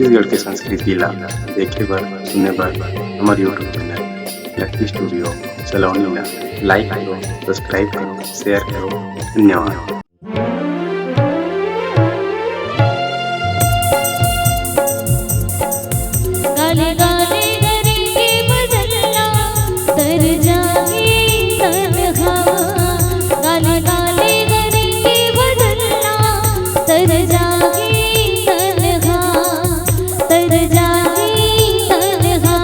छत्तीसगढ़ के संस्कृतिला देखे बर सुने बर हमार यूट्यूब चैनल लकी स्टूडियो सलोनी ला लाइक करो, सब्सक्राइब करो, शेयर करो। धन्यवाद। गाले गाले करेंगे बदलना तर जाए तन्हा, गाले गाले करेंगे बदलना तर जाए तन्हा, तर जाए तन्हा।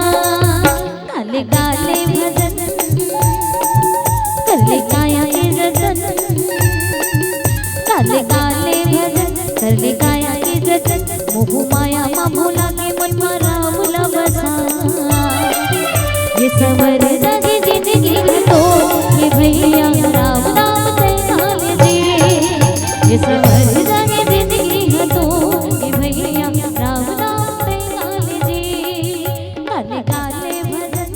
गाले गाले भजन कर ले काया के जतन, गाले गाले भजन कर ले काया के जतन। मोह माया मा भोला के मन मा राम ला बसा, ये सवर जागे जिंदगी तो ये भैया राम नाम ते गाले दे। ये सवर जागे जिंदगी तो ये भैया राम नाम ते गाले दे। गाले गाले भजन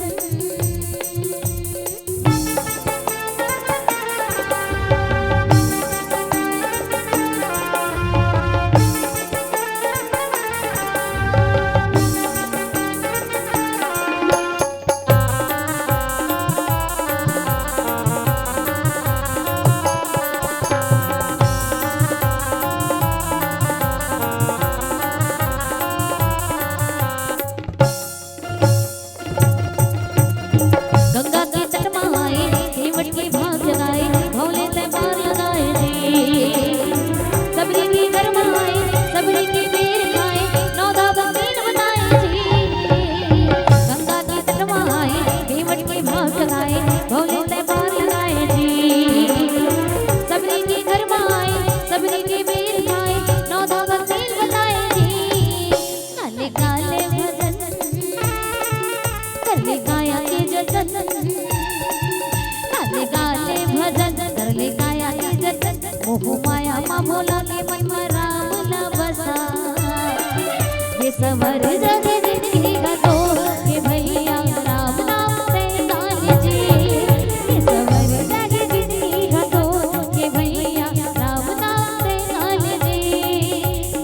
गंगा के तट माए केवट की भाग जगाए, भोले से पार लगाए जी। सबरी की घर माए सबरी की बेर खाए, नौ दादा तीन बताए जी। गंगा के तट माए केवट की भाग जगाए, भोले से पार लगाए जी। सबरी की घर माए सबरी की बेर खाए, नौ दादा तीन बताए जी। काले काले भजन कर ले काया के जतन, गाले गाले भजन कर ले काया के जतन। मोह माया मा भोला के मन मा राम ला बसा, ये सवर जगे जिंदगी का तो ये भैया राम नाम ते गाले जी। ये सवर जगे जिंदगी का तो ये भैया राम नाम ते गाले जी।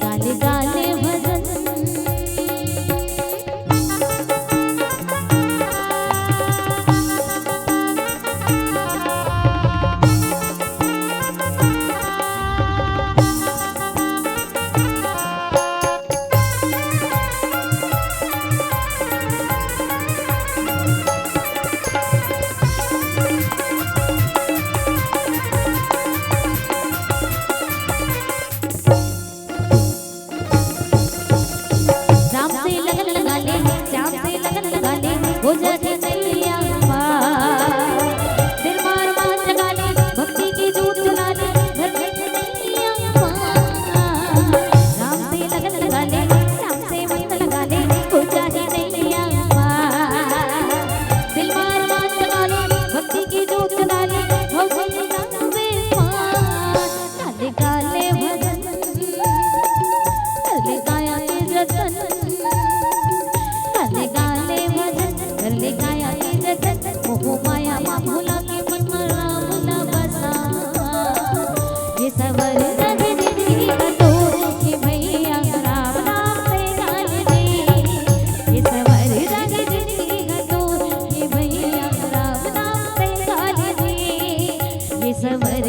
गाले गाले भजन राम से लगन लगा ले, श्याम से लगन लगा ले, हो जाए नैया पार। दिल मार मार जगा ले, भक्ति की जोत जला ले, घर में नैया पार। राम से लगन लगा ले, श्याम से मन लगा ले, हो जाए नैया पार। दिल मार मार जगा ले, भक्ति की जोत जला ले, भक्ति जावे पार। काले काले भजन कर ले काया के जतन, गाले गाले भजन कर ले काया के जतन। मोह माया मा भोला के मन मा राम ला बसा, ये सवर जगे जिंदगी का तो ये भैया राम नाम ते गाले दे। ये सवर जगे जिंदगी का तो ये भैया राम नाम ते गाले दे। ये सवर